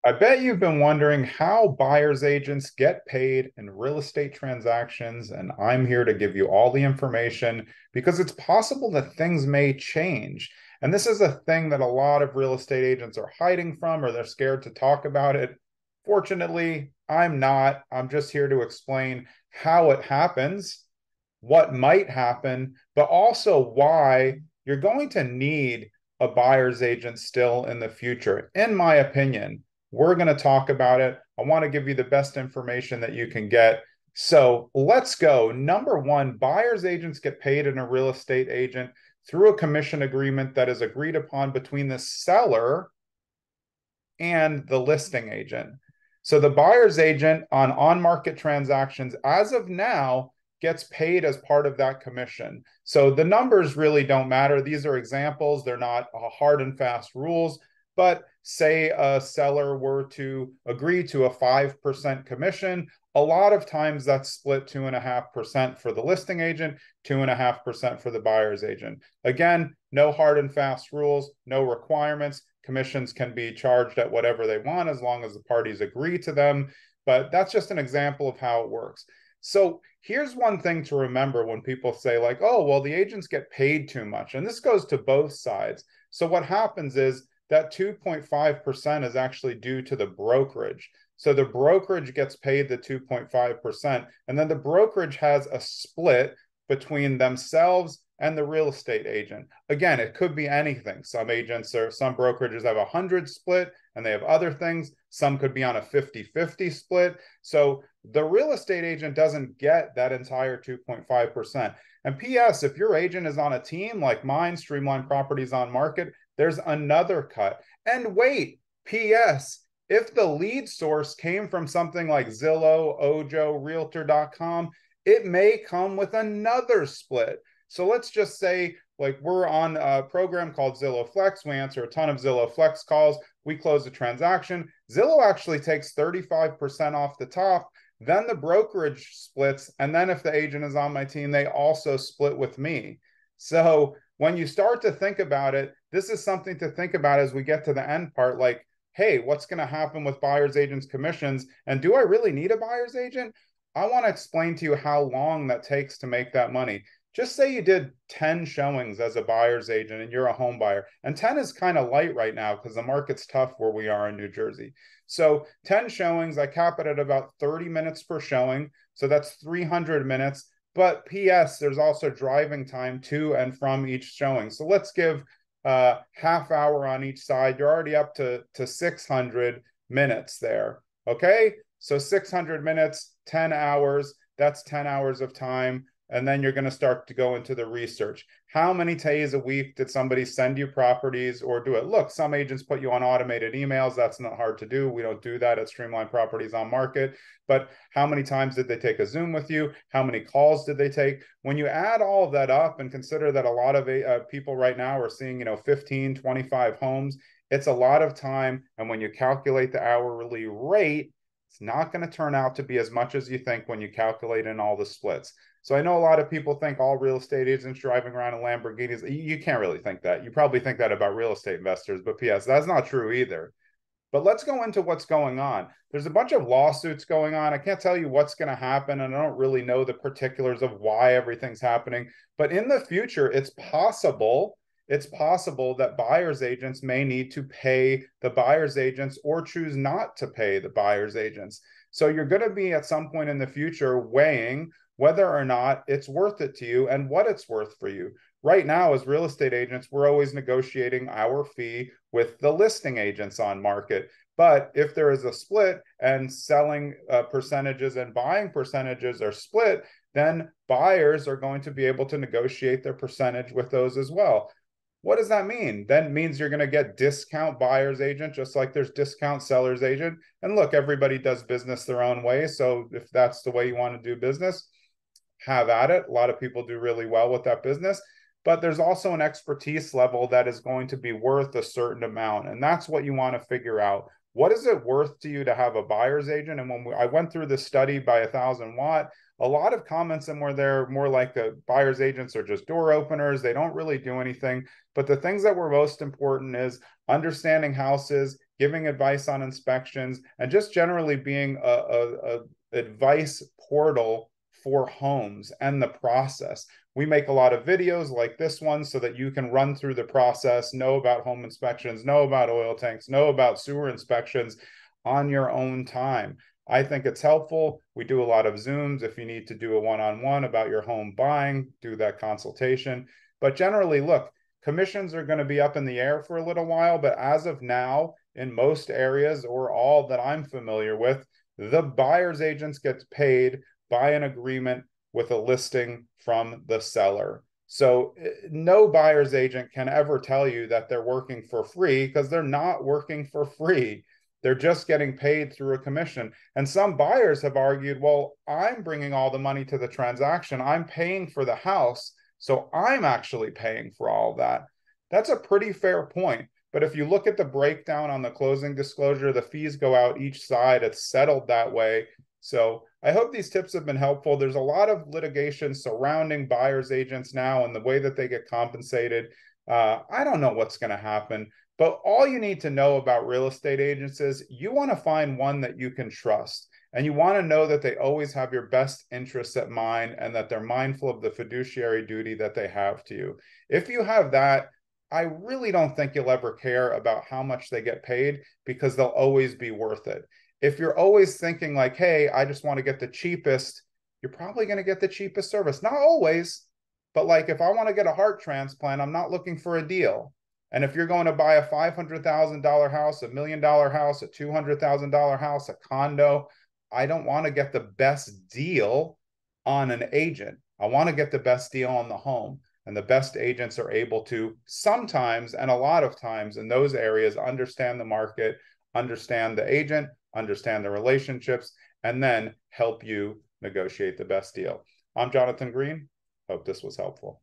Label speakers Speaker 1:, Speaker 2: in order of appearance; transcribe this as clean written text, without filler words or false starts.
Speaker 1: I bet you've been wondering how buyer's agents get paid in real estate transactions, and I'm here to give you all the information because it's possible that things may change. And this is a thing that a lot of real estate agents are hiding from or they're scared to talk about it. Fortunately, I'm not. I'm just here to explain how it happens, what might happen, but also why you're going to need a buyer's agent still in the future. In my opinion, we're going to talk about it. I want to give you the best information that you can get. So let's go. Number one, buyer's agents get paid in a real estate agent through a commission agreement that is agreed upon between the seller and the listing agent. So the buyer's agent on market transactions, as of now, gets paid as part of that commission. So the numbers really don't matter. These are examples, they're not hard and fast rules. But say a seller were to agree to a 5% commission, a lot of times that's split 2.5% for the listing agent, 2.5% for the buyer's agent. Again, no hard and fast rules, no requirements. Commissions can be charged at whatever they want as long as the parties agree to them. But that's just an example of how it works. So here's one thing to remember when people say, like, oh, well, the agents get paid too much. And this goes to both sides. So what happens is that 2.5% is actually due to the brokerage. So the brokerage gets paid the 2.5%, and then the brokerage has a split between themselves and the real estate agent. Again, it could be anything. Some agents or some brokerages have 100 split and they have other things. Some could be on a 50-50 split. So the real estate agent doesn't get that entire 2.5%. And PS, if your agent is on a team like mine, Streamline Properties on Market, there's another cut. And wait, PS, if the lead source came from something like Zillow, Ojo, Realtor.com, it may come with another split. So let's just say, like, we're on a program called Zillow Flex. We answer a ton of Zillow Flex calls. We close a transaction. Zillow actually takes 35% off the top. Then the brokerage splits. And then if the agent is on my team, they also split with me. So when you start to think about it, this is something to think about as we get to the end part. Like, hey, what's going to happen with buyer's agents' commissions? And do I really need a buyer's agent? I want to explain to you how long that takes to make that money. Just say you did 10 showings as a buyer's agent and you're a home buyer. And 10 is kind of light right now because the market's tough where we are in New Jersey. So 10 showings, I cap it at about 30 minutes per showing. So that's 300 minutes. But PS, there's also driving time to and from each showing. So let's give half hour on each side. You're already up to 600 minutes there. Okay. So 600 minutes, 10 hours, that's 10 hours of time. And then you're going to start to go into the research. How many days a week did somebody send you properties or do it? Look, some agents put you on automated emails. That's not hard to do. We don't do that at Streamline Properties on Market. But how many times did they take a Zoom with you? How many calls did they take? When you add all of that up and consider that a lot of people right now are seeing, 15, 25 homes, it's a lot of time. And when you calculate the hourly rate, it's not going to turn out to be as much as you think when you calculate in all the splits. So I know a lot of people think all real estate agents driving around in Lamborghinis. You can't really think that. You probably think that about real estate investors, but PS, that's not true either. But let's go into what's going on. There's a bunch of lawsuits going on. I can't tell you what's going to happen, and I don't really know the particulars of why everything's happening. But in the future, it's possible that buyer's agents may need to pay the buyer's agents or choose not to pay the buyer's agents. So you're going to be at some point in the future weighing whether or not it's worth it to you and what it's worth for you. Right now, as real estate agents, we're always negotiating our fee with the listing agents on market. But if there is a split and selling percentages and buying percentages are split, then buyers are going to be able to negotiate their percentage with those as well. What does that mean? That means you're going to get discount buyer's agent, just like there's discount seller's agent. And look, everybody does business their own way. So if that's the way you want to do business, have at it. A lot of people do really well with that business. But there's also an expertise level that is going to be worth a certain amount. And that's what you want to figure out. What is it worth to you to have a buyer's agent? And when I went through this study by 1,000 Watt, a lot of comments in where they're more like the buyer's agents are just door openers. They don't really do anything. But the things that were most important is understanding houses, giving advice on inspections, and just generally being a advice portal for homes and the process. We make a lot of videos like this one so that you can run through the process, know about home inspections, know about oil tanks, know about sewer inspections on your own time. I think it's helpful. We do a lot of Zooms. If you need to do a one-on-one about your home buying, do that consultation. But generally, look, commissions are going to be up in the air for a little while, but as of now, in most areas or all that I'm familiar with, the buyer's agents get paid by an agreement with a listing from the seller. So no buyer's agent can ever tell you that they're working for free, because they're not working for free. They're just getting paid through a commission. And some buyers have argued, well, I'm bringing all the money to the transaction. I'm paying for the house, so I'm actually paying for all of that. That's a pretty fair point. But if you look at the breakdown on the closing disclosure, the fees go out each side. It's settled that way. So I hope these tips have been helpful. There's a lot of litigation surrounding buyer's agents now and the way that they get compensated. I don't know what's going to happen, but all you need to know about real estate agents is you want to find one that you can trust. And you want to know that they always have your best interests at mind and that they're mindful of the fiduciary duty that they have to you. If you have that, I really don't think you'll ever care about how much they get paid, because they'll always be worth it. If you're always thinking like, hey, I just want to get the cheapest, you're probably going to get the cheapest service. Not always, but like if I want to get a heart transplant, I'm not looking for a deal. And if you're going to buy a $500,000 house, $1 million house, a $200,000 house, a condo, I don't want to get the best deal on an agent. I want to get the best deal on the home. And the best agents are able to sometimes, and a lot of times in those areas, understand the market, understand the agent, understand the relationships, and then help you negotiate the best deal. I'm Jonathan Green. Hope this was helpful.